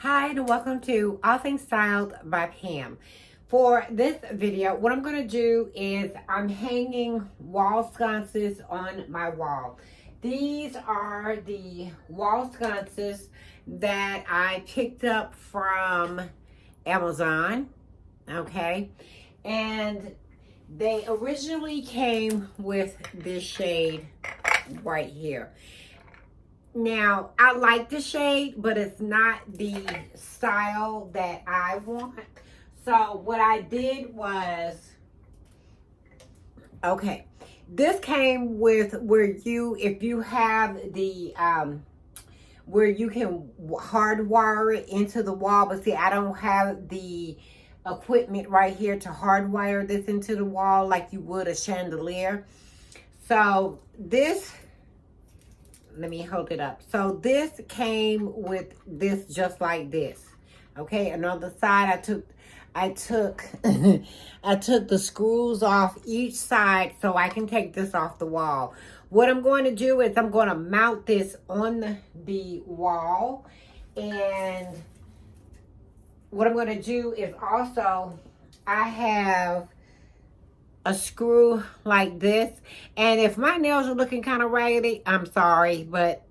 Hi and welcome to All Things Styled by Pam. For this video, what I'm going to do is I'm hanging wall sconces on my wall. These are the wall sconces that I picked up from Amazon, okay? And they originally came with this shade right here. Now, I like the shade, but it's not the style that I want. So what I did was, okay, this came with if you have the, where you can hardwire it into the wall. But see, I don't have the equipment right here to hardwire this into the wall like you would a chandelier. So this, let me hold it up. So this came with this just like this. Okay, and on the side I took I took the screws off each side so I can take this off the wall. What I'm going to do is I'm going to mount this on the wall, and what I'm going to do is also I have a screw like this, and if my nails are looking kind of raggedy, I'm sorry, but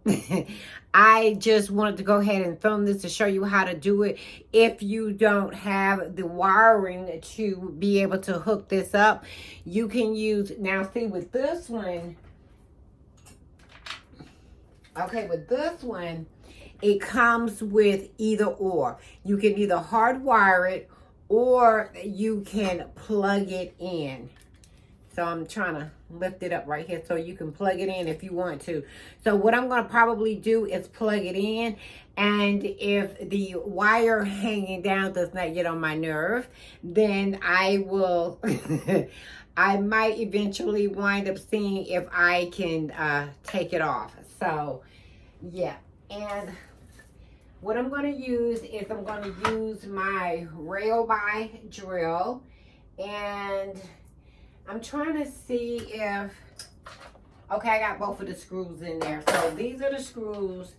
I just wanted to go ahead and film this to show you how to do it if you don't have the wiring to be able to hook this up. You can use, now see with this one, okay, with this one it comes with either or. You can either hardwire it or you can plug it in. So I'm trying to lift it up right here so you can plug it in if you want to. So what I'm going to probably do is plug it in. And if the wire hanging down does not get on my nerve, then I will, I might eventually wind up seeing if I can take it off. So yeah. And what I'm going to use is I'm going to use my Styledby drill, and I'm trying to see if, okay, I got both of the screws in there. So these are the screws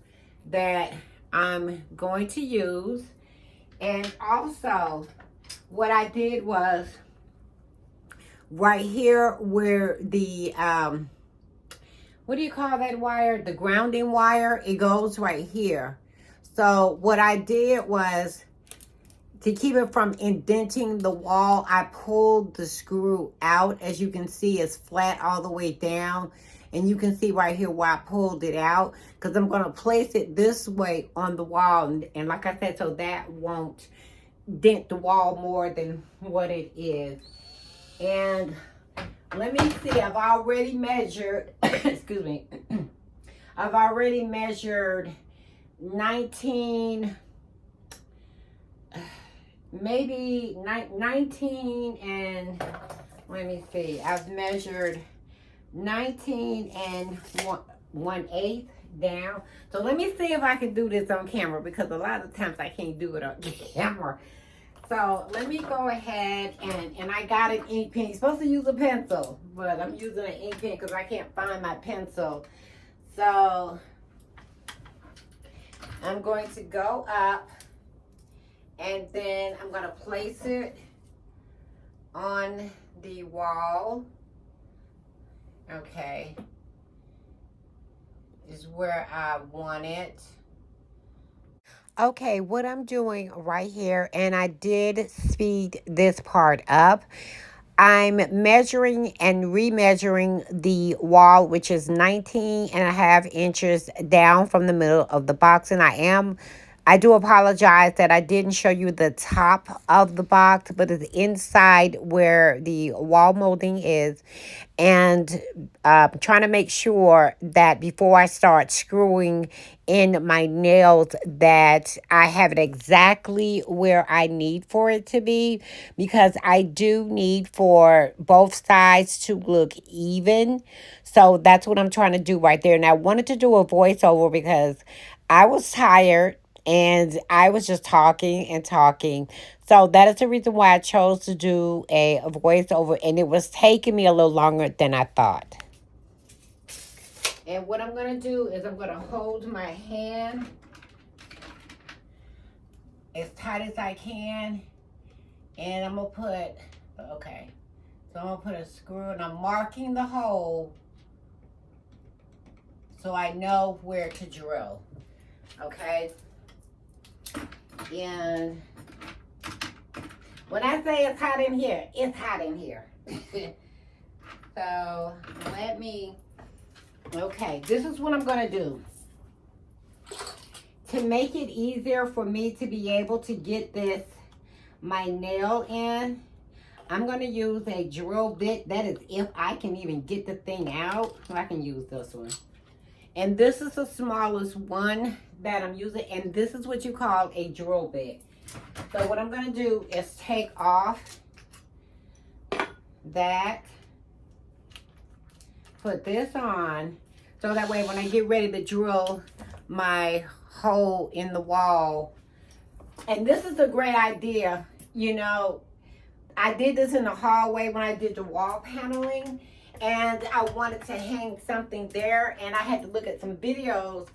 that I'm going to use. And also what I did was right here where the, what do you call that wire? The grounding wire, it goes right here. So what I did was, to keep it from indenting the wall, I pulled the screw out. As you can see, it's flat all the way down. And you can see right here where I pulled it out, because I'm going to place it this way on the wall. And like I said, so that won't dent the wall more than what it is. And let me see, I've already measured, excuse me, I've already measured 19... maybe 19 and, let me see, I've measured 19 and 1/8 down. So let me see if I can do this on camera, because a lot of times I can't do it on camera. So let me go ahead and I got an ink pen. You're supposed to use a pencil, but I'm using an ink pen because I can't find my pencil. So I'm going to go up, and then I'm going to place it on the wall. Okay. Is where I want it. Okay, what I'm doing right here, and I did speed this part up. I'm measuring and remeasuring the wall, which is 19.5 inches down from the middle of the box. And I do apologize that I didn't show you the top of the box, but it's inside where the wall molding is. And trying to make sure that before I start screwing in my nails that I have it exactly where I need for it to be, because I do need for both sides to look even. So that's what I'm trying to do right there. And I wanted to do a voiceover because I was tired and I was just talking and talking. So that is the reason why I chose to do a voiceover, and it was taking me a little longer than I thought. And what I'm going to do is I'm going to hold my hand as tight as I can. And I'm gonna put, okay. So I'm gonna put a screw and I'm marking the hole so I know where to drill. Okay. And when I say it's hot in here, it's hot in here. So let me, okay, this is what I'm gonna do. To make it easier for me to be able to get my nail in, I'm gonna use a drill bit. That is if I can even get the thing out. I can use this one. And this is the smallest one that I'm using, and this is what you call a drill bit. So what I'm gonna do is take off that, put this on, so that way when I get ready to drill my hole in the wall. And this is a great idea. You know, I did this in the hallway when I did the wall paneling, and I wanted to hang something there, and I had to look at some videos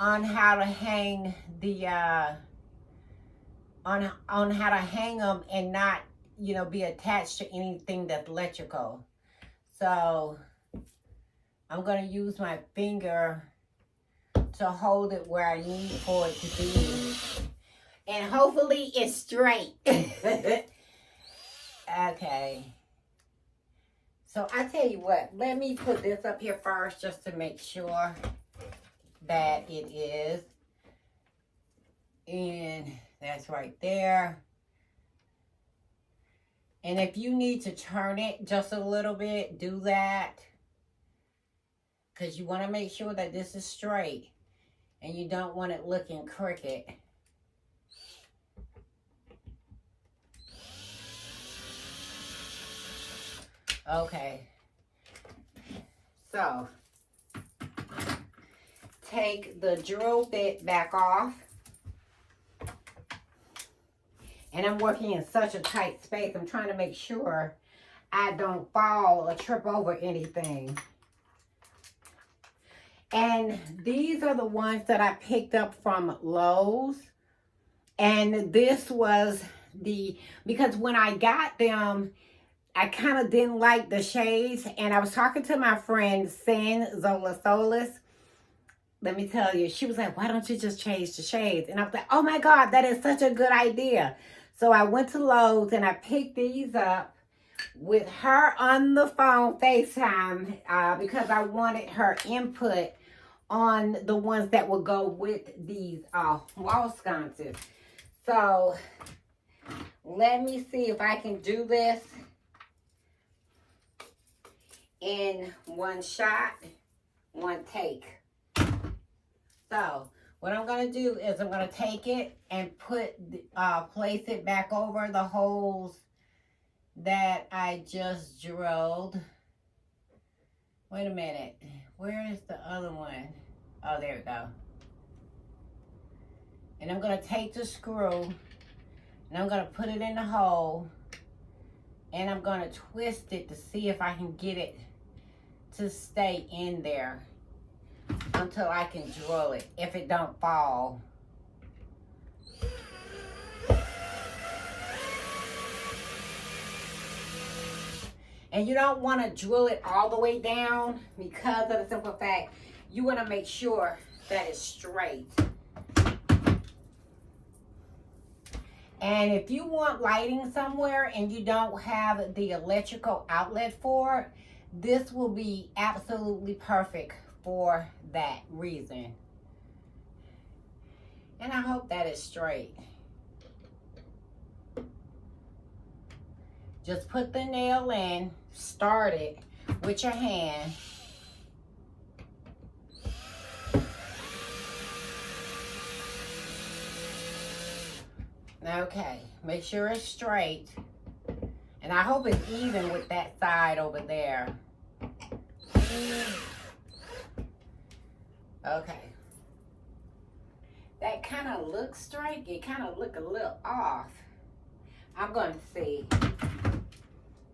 on how to hang the on how to hang them and not, you know, be attached to anything that's electrical. So I'm going to use my finger to hold it where I need for it to be. And hopefully it's straight. Okay. So I tell you what, let me put this up here first just to make sure that it is. And that's right there. And if you need to turn it just a little bit, do that. Because you want to make sure that this is straight. And you don't want it looking crooked. Okay. So, take the drill bit back off. And I'm working in such a tight space. I'm trying to make sure I don't fall or trip over anything. And these are the ones that I picked up from Lowe's. And this was because when I got them, I kind of didn't like the shades. And I was talking to my friend, Solis. Let me tell you, she was like, why don't you just change the shades? And I was like, oh my God, that is such a good idea. So I went to Lowe's and I picked these up with her on the phone, FaceTime, because I wanted her input on the ones that would go with these wall sconces. So let me see if I can do this in one shot, one take. So what I'm going to do is I'm going to take it and place it back over the holes that I just drilled. Wait a minute. Where is the other one? Oh, there we go. And I'm going to take the screw and I'm going to put it in the hole and I'm going to twist it to see if I can get it to stay in there until I can drill it, if it don't fall. And you don't want to drill it all the way down because of the simple fact you want to make sure that it's straight. And if you want lighting somewhere and you don't have the electrical outlet for it, this will be absolutely perfect for that reason. And I hope that is straight. Just put the nail in, start it with your hand. Okay, make sure it's straight. And I hope it's even with that side over there. Okay. That kind of looks straight. It kind of look a little off. I'm going to see.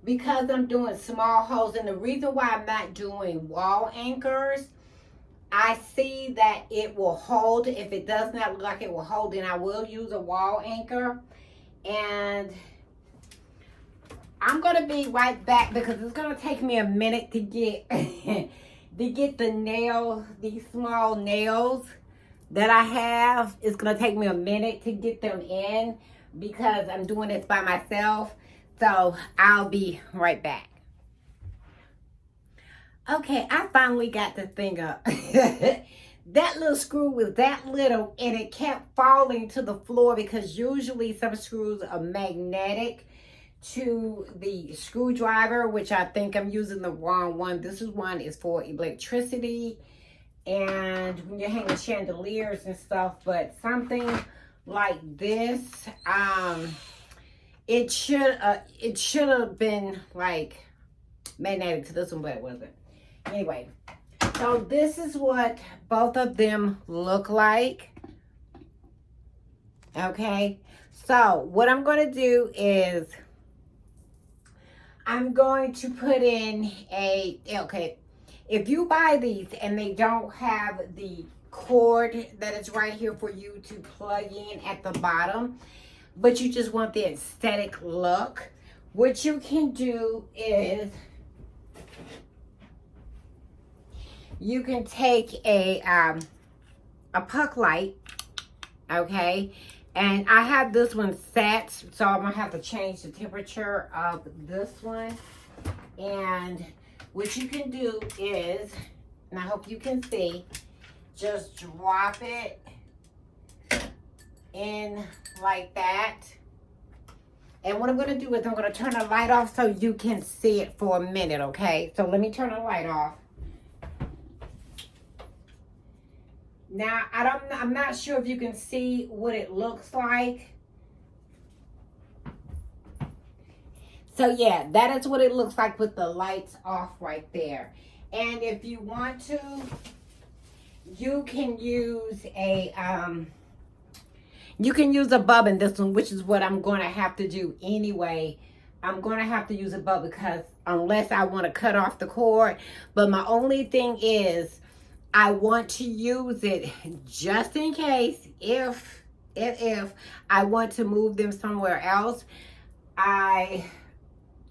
Because I'm doing small holes, and the reason why I'm not doing wall anchors I see that it will hold. If it does not look like it will hold, then I will use a wall anchor. And I'm gonna be right back because it's gonna take me a minute to get these small nails that I have. It's gonna take me a minute to get them in because I'm doing this by myself. So I'll be right back. Okay, I finally got the thing up. That little screw was that little and it kept falling to the floor because usually some screws are magnetic to the screwdriver, which I think I'm using the wrong one. This one is for electricity and when you're hanging chandeliers and stuff, but something like this, it should have been like magnetic to this one, but it wasn't. Anyway, so this is what both of them look like. Okay, so what I'm going to do is I'm going to put in okay, if you buy these and they don't have the cord that is right here for you to plug in at the bottom, but you just want the aesthetic look, what you can do is you can take a puck light, okay, and I have this one set, so I'm gonna have to change the temperature of this one. And what you can do is, and I hope you can see, just drop it in like that. And what I'm gonna do is I'm gonna turn the light off so you can see it for a minute, okay? So let me turn the light off. Now, I'm not sure if you can see what it looks like. So yeah, that is what it looks like with the lights off right there. And if you want to, you can use a bulb in this one, which is what I'm going to have to do anyway. I'm going to have to use a bulb because unless I want to cut off the cord. But my only thing is, I want to use it just in case if I want to move them somewhere else. I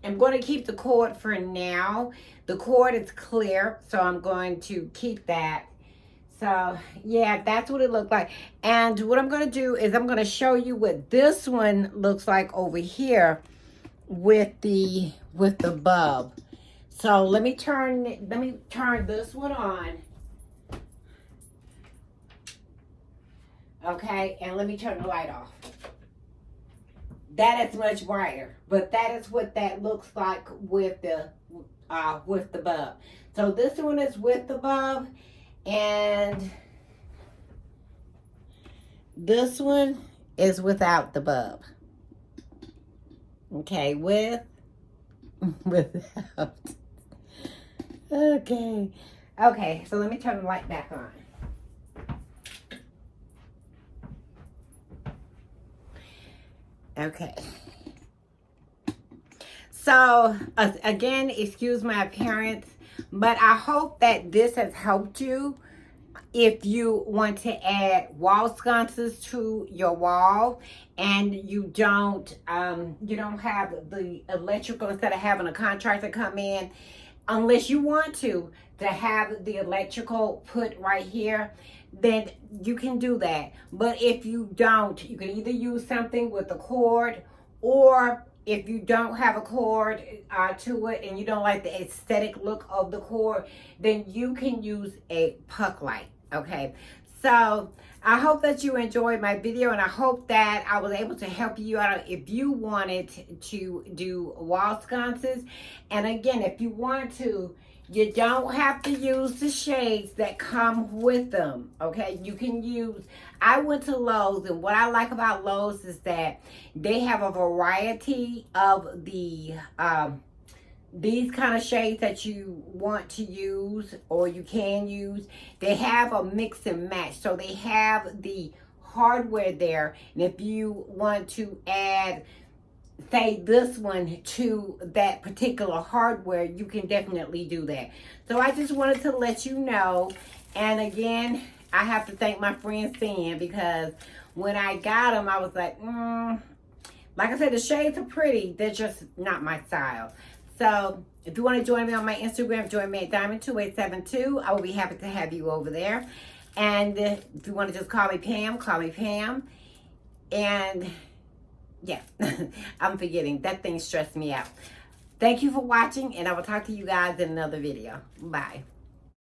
am going to keep the cord for now. The cord is clear, so I'm going to keep that. So yeah, that's what it looked like. And what I'm going to do is I'm going to show you what this one looks like over here with the bulb. So let me turn this one on. Okay, and let me turn the light off. That is much brighter, but that is what that looks like with the bulb. So this one is with the bulb, and this one is without the bulb. Okay, without. Okay, so let me turn the light back on. Okay. So, again, excuse my appearance, but I hope that this has helped you if you want to add wall sconces to your wall and you don't have the electrical, instead of having a contractor come in, unless you want to have the electrical put right here, then you can do that. But if you don't, you can either use something with a cord, or if you don't have a cord to it and you don't like the aesthetic look of the cord, then you can use a puck light. Okay, so I hope that you enjoyed my video, and I hope that I was able to help you out if you wanted to do wall sconces. And again, if you want to, you don't have to use the shades that come with them, okay? You can use, I went to Lowe's, and what I like about Lowe's is that they have a variety of the, these kind of shades that you want to use or you can use. They have a mix and match. So they have the hardware there. And if you want to add, say, this one to that particular hardware, you can definitely do that. So I just wanted to let you know. And again, I have to thank my friend Sam, because when I got them, I was like, like I said, the shades are pretty. They're just not my style. So if you want to join me on my Instagram, join me at Diamond2872. I will be happy to have you over there. And if you want to just call me Pam, call me Pam. And yeah, I'm forgetting. That thing stressed me out. Thank you for watching, and I will talk to you guys in another video. Bye.